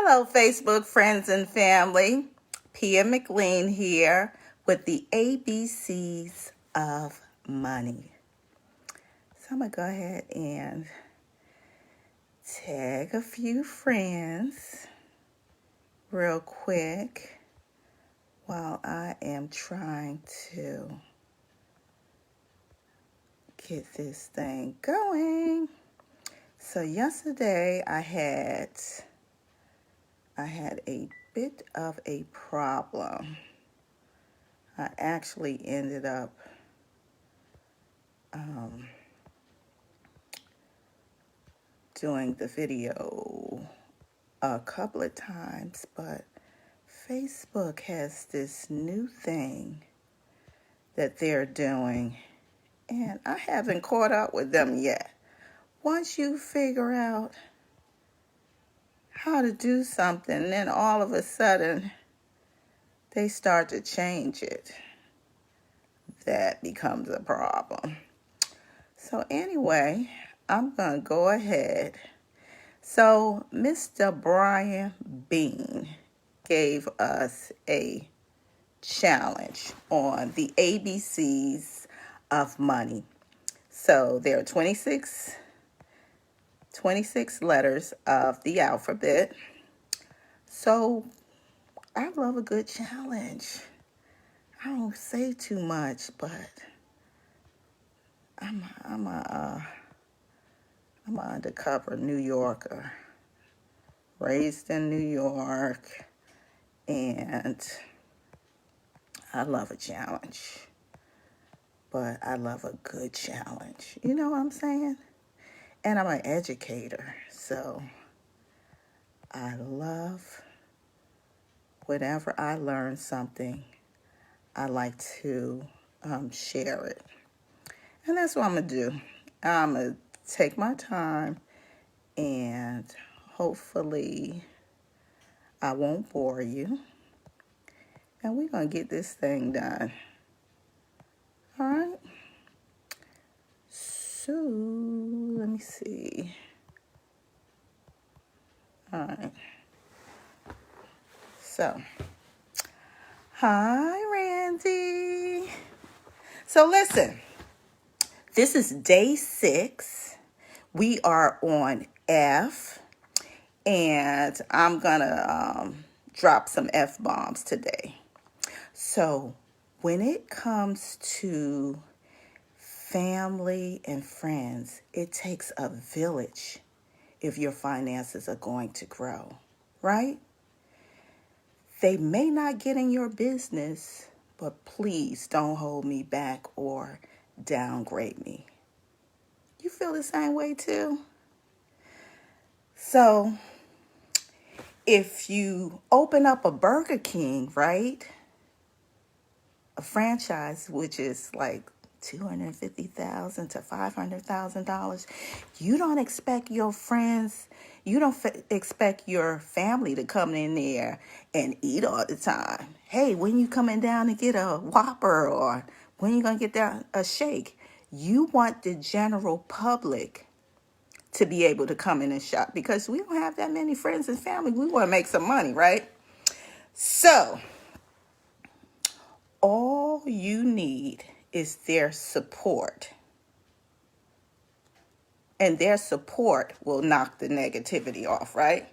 Hello, Facebook friends and family. Pia McLean here with the ABCs of Money. So I'm going to go ahead and tag a few friends real quick while I am trying to get this thing going. So yesterday I had a bit of a problem. I actually ended up doing the video a couple of times, but Facebook has this new thing that they're doing, and I haven't caught up with them yet. Once you figure out how to do something, then all of a sudden they start to change it. That becomes a problem. So anyway, I'm going to go ahead. So Mr. Brian Bean gave us a challenge on the ABCs of money. So there are 26 letters of the alphabet. So I love a good challenge. I don't say too much, but I'm an undercover New Yorker, raised in New York, and I love a challenge, but I love a good challenge. You know what I'm saying? And I'm an educator, so I love whenever I learn something, I like to share it. And that's what I'm going to do. I'm going to take my time, and hopefully I won't bore you. And we're going to get this thing done. All right? So, let me see. All right. So, hi, Randy. So, listen. This is day 6. We are on F, and I'm going to drop some F-bombs today. So when it comes to family and friends, it takes a village if your finances are going to grow, right? They may not get in your business, but please don't hold me back or downgrade me. You feel the same way too? So, if you open up a Burger King, right? A franchise, which is like $250,000 to $500,000, you don't expect your friends, you don't expect your family to come in there and eat all the time. Hey, when you coming down to get a Whopper, or when you gonna get down a shake? You want the general public to be able to come in and shop, because we don't have that many friends and family. We want to make some money, right? So all you need is their support. And their support will knock the negativity off, right?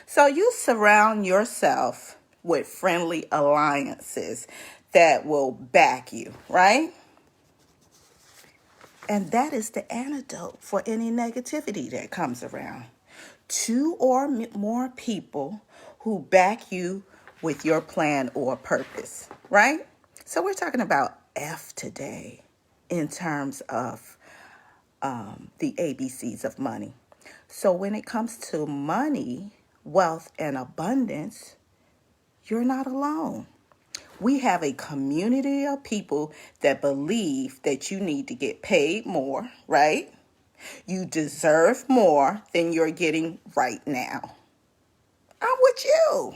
So you surround yourself with friendly alliances that will back you, right? And that is the antidote for any negativity that comes around. 2 or more people who back you with your plan or purpose, right? So we're talking about F today in terms of the ABCs of money. So when it comes to money, wealth, and abundance, you're not alone. We have a community of people that believe that you need to get paid more, right? You deserve more than you're getting right now. I'm with you.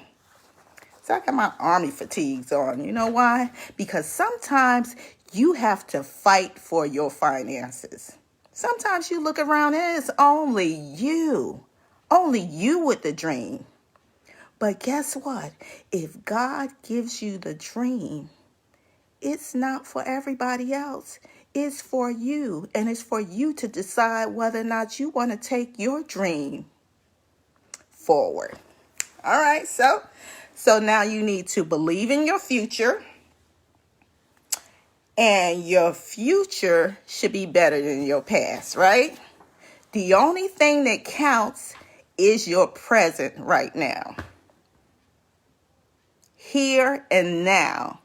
So I got my army fatigues on. You know why? Because sometimes you have to fight for your finances. Sometimes you look around and it's only you with the dream. But guess what? If God gives you the dream, it's not for everybody else. It's for you. And it's for you to decide whether or not you want to take your dream forward. All right, so now you need to believe in your future, and your future should be better than your past, right? The only thing that counts is your present right now. Here and now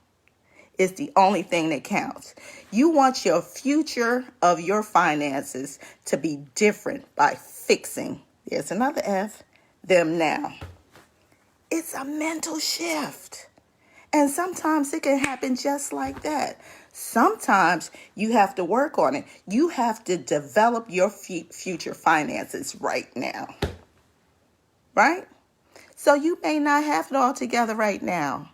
is the only thing that counts. You want your future of your finances to be different by fixing, there's another F, them now. It's a mental shift. And sometimes it can happen just like that. Sometimes you have to work on it. You have to develop your future finances right now. Right? So you may not have it all together right now.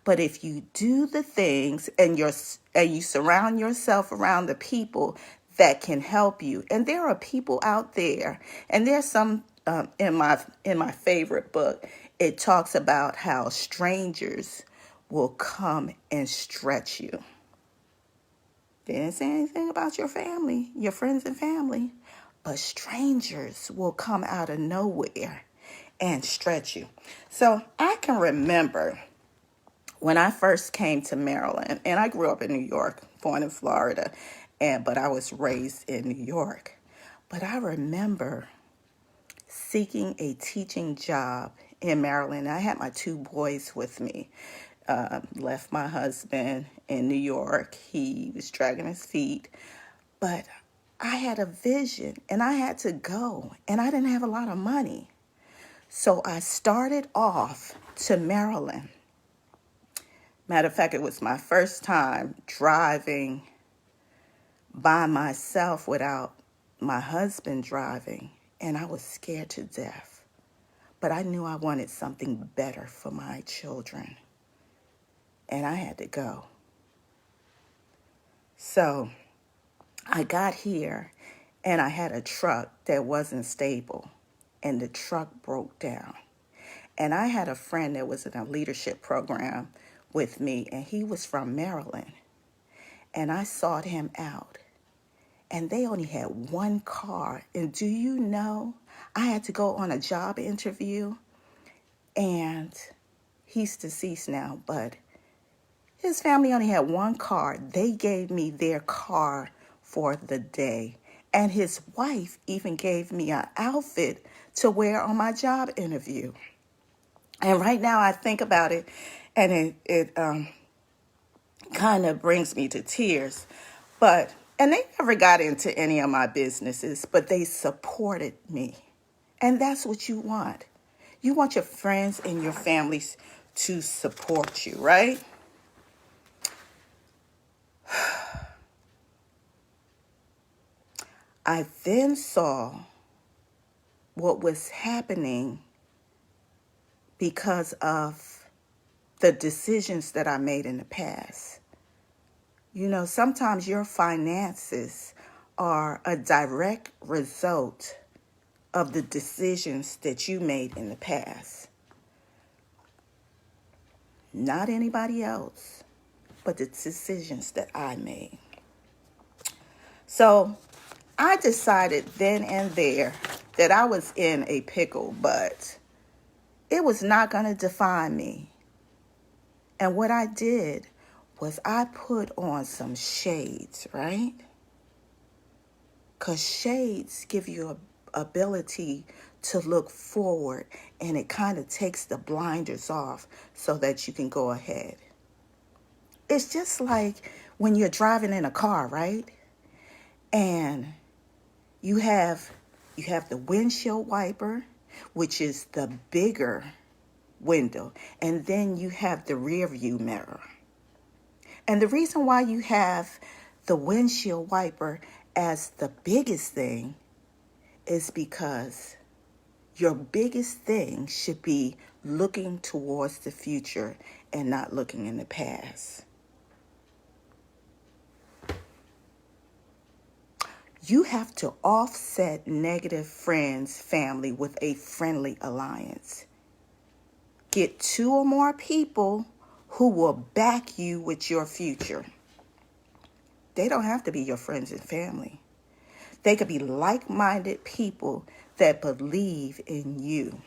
But if you do the things and you surround yourself around the people that can help you, and there are people out there, and there's some in my favorite book, it talks about how strangers will come and stretch you. They didn't say anything about your family, your friends and family, but strangers will come out of nowhere and stretch you. So I can remember when I first came to Maryland, and I grew up in New York, born in Florida, but I was raised in New York. But I remember seeking a teaching job in Maryland. I had my 2 boys with me. Left my husband in New York. He was dragging his feet. But I had a vision, and I had to go, and I didn't have a lot of money. So I started off to Maryland. Matter of fact, it was my first time driving by myself without my husband driving, and I was scared to death. But I knew I wanted something better for my children, and I had to go. So I got here, and I had a truck that wasn't stable, and the truck broke down. And I had a friend that was in a leadership program with me, and he was from Maryland. And I sought him out. And they only had 1 car. And do you know, I had to go on a job interview, and he's deceased now, but his family only had 1 car. They gave me their car for the day. And his wife even gave me an outfit to wear on my job interview. And right now I think about it, and it kind of brings me to tears. And they never got into any of my businesses, but they supported me. And that's what you want. You want your friends and your families to support you, right? I then saw what was happening because of the decisions that I made in the past. You know, sometimes your finances are a direct result of the decisions that you made in the past. Not anybody else, but the decisions that I made. So I decided then and there that I was in a pickle, but it was not going to define me. And what I did was I put on some shades, right? Because shades give you a ability to look forward, and it kind of takes the blinders off so that you can go ahead. It's just like when you're driving in a car, right? And you have the windshield wiper, which is the bigger window, and then you have the rear view mirror. And the reason why you have the windshield wiper as the biggest thing is because your biggest thing should be looking towards the future and not looking in the past. You have to offset negative friends, family with a friendly alliance. Get 2 or more people who will back you with your future. They don't have to be your friends and family. They could be like-minded people that believe in you.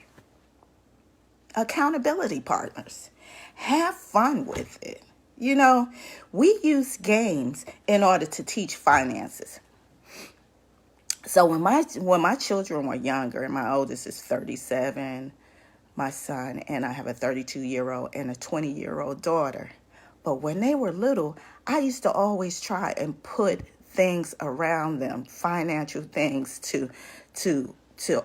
Accountability partners. Have fun with it. You know, we use games in order to teach finances. So when my children were younger, and my oldest is 37, my son, and I have a 32-year-old and a 20-year-old daughter. But when they were little, I used to always try and put things around them, financial things to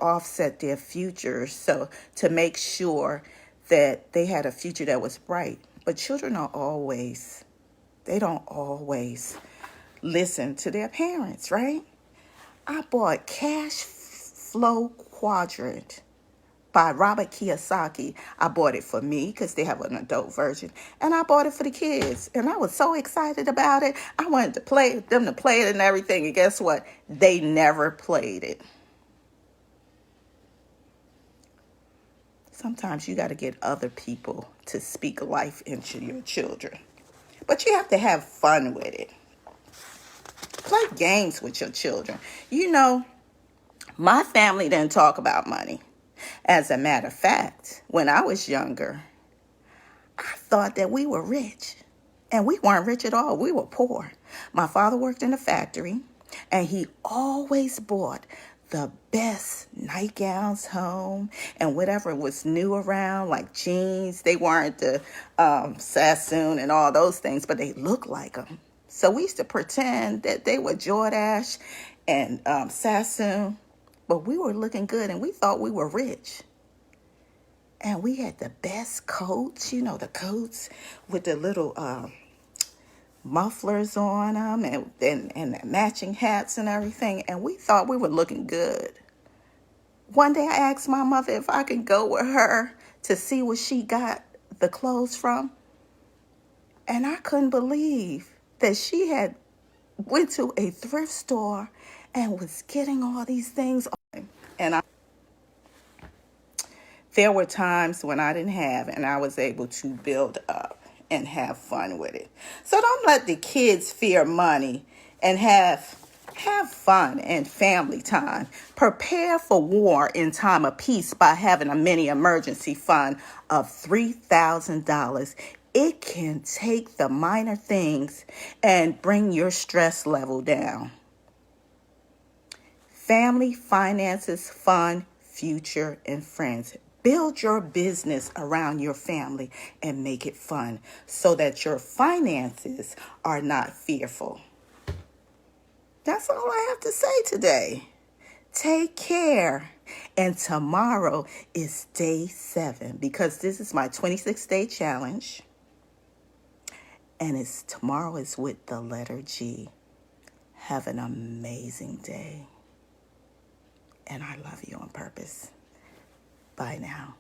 offset their futures, so to make sure that they had a future that was bright. But children they don't always listen to their parents, right? I bought Cash Flow Quadrant by Robert Kiyosaki. I bought it for me because they have an adult version, and I bought it for the kids, and I was so excited about it. I wanted to play them to play it and everything, and guess what? They never played it. Sometimes you got to get other people to speak life into your children, but you have to have fun with it. Play games with your children. You know, my family didn't talk about money. As a matter of fact, when I was younger, I thought that we were rich. And we weren't rich at all. We were poor. My father worked in a factory, and he always bought the best nightgowns home and whatever was new around, like jeans. They weren't the Sassoon and all those things, but they looked like them. So we used to pretend that they were Jordache and Sassoon, but we were looking good, and we thought we were rich. And we had the best coats, you know, the coats with the little mufflers on them and the matching hats and everything. And we thought we were looking good. One day I asked my mother if I could go with her to see where she got the clothes from. And I couldn't believe that she had went to a thrift store and was getting all these things. And there were times when I didn't have, and I was able to build up and have fun with it. So don't let the kids fear money, and have fun and family time. Prepare for war in time of peace by having a mini emergency fund of $3,000. It can take the minor things and bring your stress level down. Family, finances, fun, future, and friends. Build your business around your family and make it fun so that your finances are not fearful. That's all I have to say today. Take care. And tomorrow is day 7, because this is my 26-day challenge. And tomorrow is with the letter G. Have an amazing day. And I love you on purpose. Bye now.